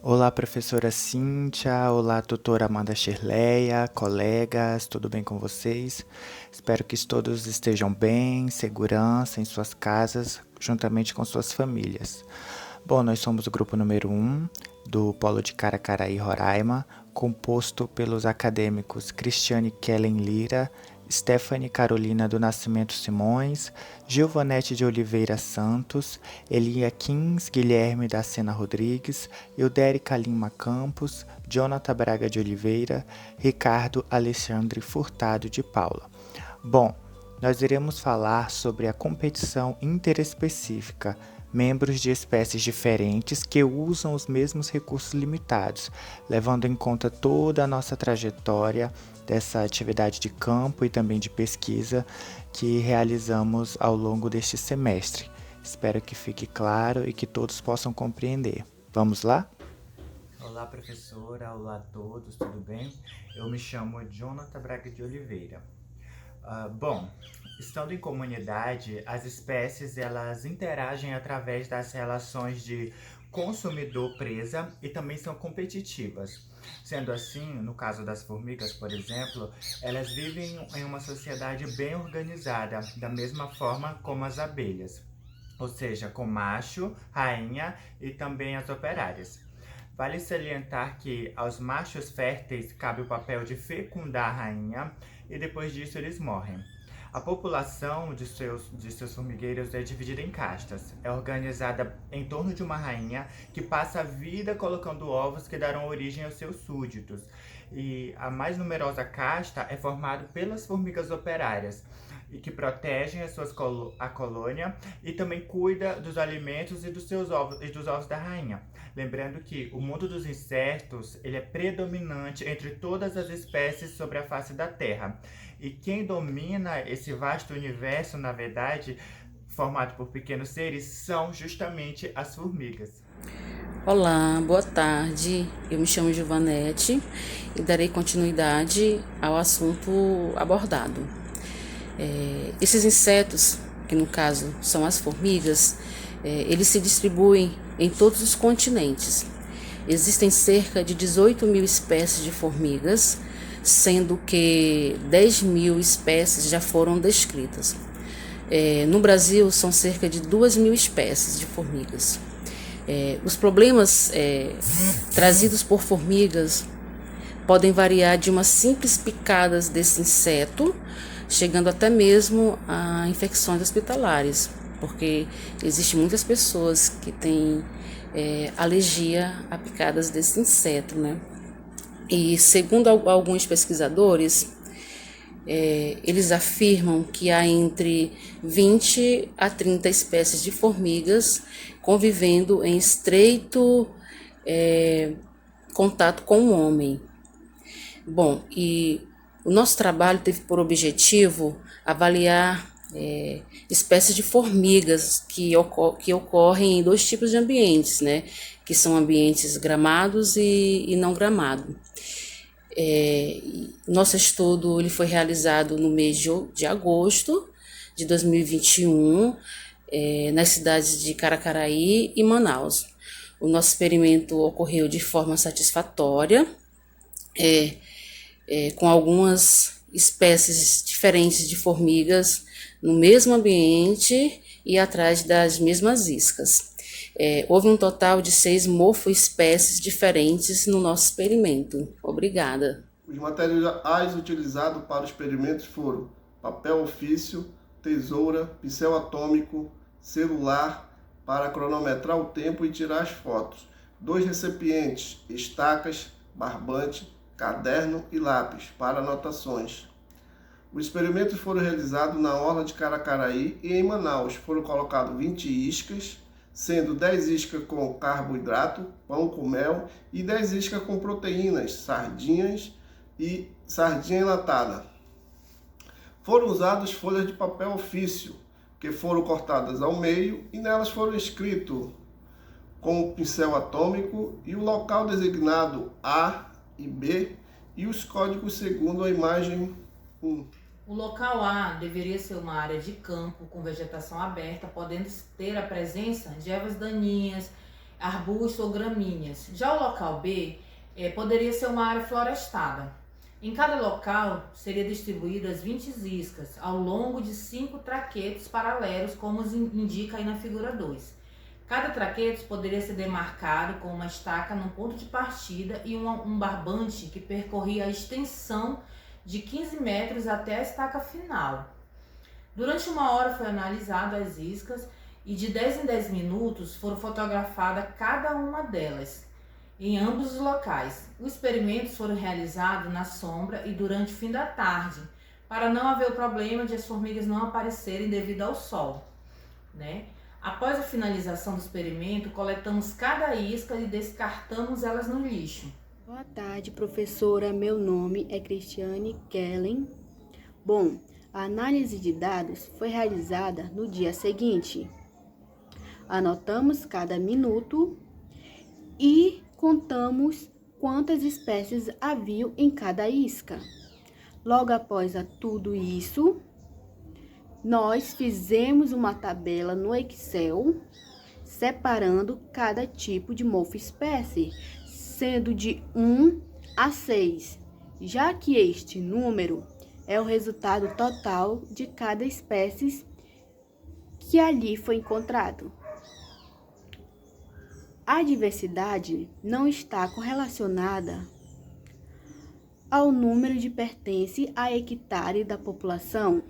Olá, professora Cíntia, olá, tutora Amanda Shirleia, colegas, tudo bem com vocês? Espero que todos estejam bem, em segurança, em suas casas, juntamente com suas famílias. Bom, nós somos o grupo número 1 do Polo de Caracaraí, Roraima, composto pelos acadêmicos Cristiane Kellen Lira, Stephanie Carolina do Nascimento Simões, Gilvanete de Oliveira Santos, Elia Kins Guilherme da Sena Rodrigues, Ildérica Lima Campos, Jonathan Braga de Oliveira, Ricardo Alexandre Furtado de Paula. Bom, nós iremos falar sobre a competição interespecífica, membros de espécies diferentes que usam os mesmos recursos limitados, levando em conta toda a nossa trajetória dessa atividade de campo e também de pesquisa que realizamos ao longo deste semestre. Espero que fique claro e que todos possam compreender. Vamos lá? Olá, professora, olá a todos, tudo bem? Eu me chamo Jonathan Braga de Oliveira. Bom, estando em comunidade, as espécies elas interagem através das relações de consumidor-presa e também são competitivas. Sendo assim, no caso das formigas, por exemplo, elas vivem em uma sociedade bem organizada, da mesma forma como as abelhas, ou seja, com macho, rainha e também as operárias. Vale salientar que aos machos férteis cabe o papel de fecundar a rainha e depois disso eles morrem. A população de seus formigueiros é dividida em castas. É organizada em torno de uma rainha que passa a vida colocando ovos que darão origem aos seus súditos. E a mais numerosa casta é formada pelas formigas operárias, e que protegem a colônia e também cuida dos alimentos e dos seus ovos e dos ovos da rainha. Lembrando que o mundo dos insetos ele é predominante entre todas as espécies sobre a face da Terra. E quem domina esse vasto universo, na verdade, formado por pequenos seres, são justamente as formigas. Olá, boa tarde. Eu me chamo Gilvanete e darei continuidade ao assunto abordado. Esses insetos, que no caso são as formigas, eles se distribuem em todos os continentes. Existem cerca de 18 mil espécies de formigas, sendo que 10 mil espécies já foram descritas. No Brasil, são cerca de 2 mil espécies de formigas. Os problemas trazidos por formigas podem variar de umas simples picadas desse inseto, chegando até mesmo a infecções hospitalares, porque existem muitas pessoas que têm alergia a picadas desse inseto, né? E segundo alguns pesquisadores, eles afirmam que há entre 20 a 30 espécies de formigas convivendo em estreito contato com o homem. Bom, e o nosso trabalho teve por objetivo avaliar espécies de formigas que ocorrem em dois tipos de ambientes, né? Que são ambientes gramados e não gramados. Nosso estudo ele foi realizado no mês de agosto de 2021, nas cidades de Caracaraí e Manaus. O nosso experimento ocorreu de forma satisfatória, com algumas espécies diferentes de formigas no mesmo ambiente e atrás das mesmas iscas. Houve um total de 6 morfoespécies diferentes no nosso experimento. Obrigada. Os materiais utilizados para o experimento foram papel ofício, tesoura, pincel atômico, celular para cronometrar o tempo e tirar as fotos, 2 recipientes, estacas, barbante, caderno e lápis para anotações. Os experimentos foram realizados na orla de Caracaraí e em Manaus. Foram colocadas 20 iscas, sendo 10 iscas com carboidrato, pão com mel, e 10 iscas com proteínas, sardinhas e sardinha enlatada. Foram usadas folhas de papel ofício, que foram cortadas ao meio, e nelas foram escritos com o pincel atômico e o local designado A e B e os códigos segundo a imagem 1. O local A deveria ser uma área de campo com vegetação aberta, podendo ter a presença de ervas daninhas, arbustos ou gramíneas. Já o local B poderia ser uma área florestada. Em cada local seria distribuídas 20 iscas ao longo de 5 traquetos paralelos, como indica aí na figura 2. Cada traqueto poderia ser demarcado com uma estaca no ponto de partida e um barbante que percorria a extensão de 15 metros até a estaca final. Durante 1 hora foi analisado as iscas e de 10 em 10 minutos foram fotografadas cada uma delas, em ambos os locais. Os experimentos foram realizados na sombra e durante o fim da tarde, para não haver o problema de as formigas não aparecerem devido ao sol, né? Após a finalização do experimento, coletamos cada isca e descartamos elas no lixo. Boa tarde, professora. Meu nome é Cristiane Kellen. Bom, a análise de dados foi realizada no dia seguinte. Anotamos cada minuto e contamos quantas espécies haviam em cada isca. Logo após tudo isso, nós fizemos uma tabela no Excel, separando cada tipo de morfo-espécie, sendo de 1 a 6, já que este número é o resultado total de cada espécie que ali foi encontrado. A diversidade não está correlacionada ao número de pertence a hectare da população,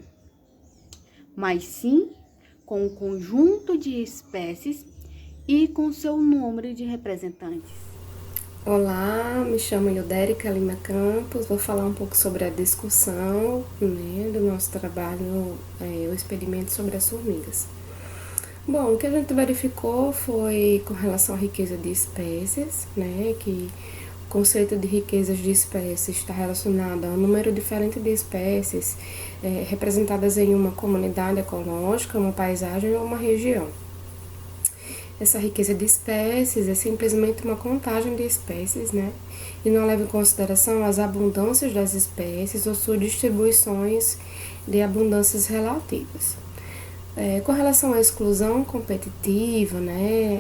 mas sim com o conjunto de espécies e com seu número de representantes. Olá, me chamo Ildérica Lima Campos, vou falar um pouco sobre a discussão, do nosso trabalho, o experimento sobre as formigas. Bom, o que a gente verificou foi com relação à riqueza de espécies, que o conceito de riquezas de espécies está relacionado ao número diferente de espécies representadas em uma comunidade ecológica, uma paisagem ou uma região. Essa riqueza de espécies é simplesmente uma contagem de espécies, e não leva em consideração as abundâncias das espécies ou suas distribuições de abundâncias relativas. Com relação à exclusão competitiva,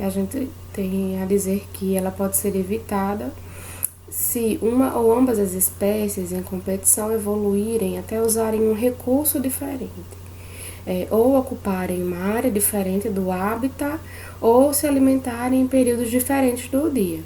a gente tem a dizer que ela pode ser evitada se uma ou ambas as espécies em competição evoluírem até usarem um recurso diferente, ou ocuparem uma área diferente do hábitat, ou se alimentarem em períodos diferentes do dia.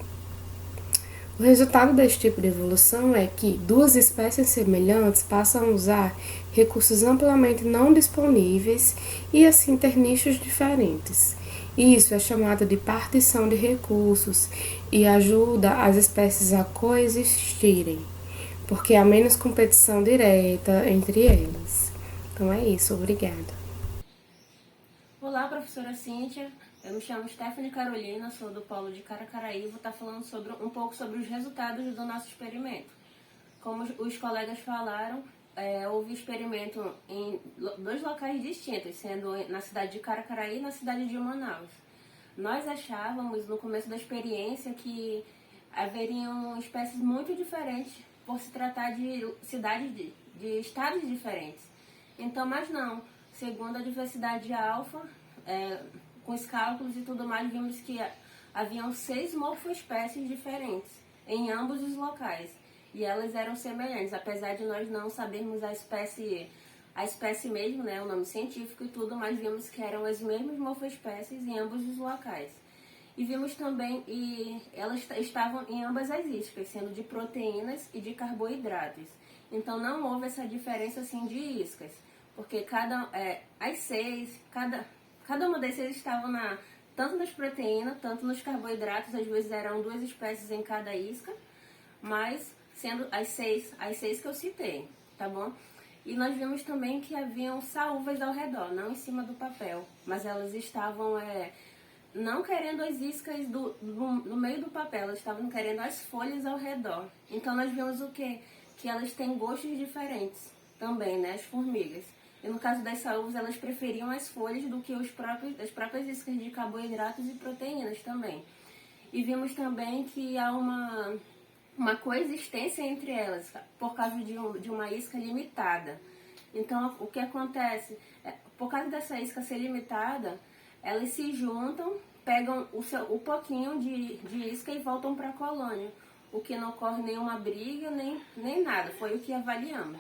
O resultado desse tipo de evolução é que duas espécies semelhantes passam a usar recursos amplamente não disponíveis e assim ter nichos diferentes. Isso é chamado de partição de recursos e ajuda as espécies a coexistirem, porque há menos competição direta entre elas. Então é isso, obrigada. Olá, professora Cíntia. Eu me chamo Stephanie Carolina, sou do Polo de Caracaraí e vou estar falando um pouco sobre os resultados do nosso experimento. Como os colegas falaram, houve experimento em 2 locais distintos, sendo na cidade de Caracaraí e na cidade de Manaus. Nós achávamos, no começo da experiência, que haveriam espécies muito diferentes por se tratar de cidades, de estados diferentes. Então, mas não, segundo a diversidade alfa, com os cálculos e tudo mais, vimos que haviam 6 morfoespécies diferentes em ambos os locais. E elas eram semelhantes, apesar de nós não sabermos a espécie mesmo, o nome científico e tudo, mas vimos que eram as mesmas morfoespécies em ambos os locais. E vimos também que elas estavam em ambas as iscas, sendo de proteínas e de carboidratos. Então não houve essa diferença assim de iscas, porque cada uma das 6 estavam tanto nas proteínas, tanto nos carboidratos, às vezes eram 2 espécies em cada isca, mas sendo as seis que eu citei, tá bom? E nós vimos também que haviam saúvas ao redor, não em cima do papel, mas elas estavam não querendo as iscas no meio do papel, elas estavam querendo as folhas ao redor. Então nós vimos o quê? Que elas têm gostos diferentes também, as formigas. E no caso das saúvas, elas preferiam as folhas do que as próprias iscas de carboidratos e proteínas também. E vimos também que há uma coexistência entre elas, por causa de uma isca limitada. Então, o que acontece? Por causa dessa isca ser limitada, elas se juntam pegam o pouquinho de isca e voltam para a colônia, o que não ocorre nenhuma briga, nem nada, foi o que avaliamos.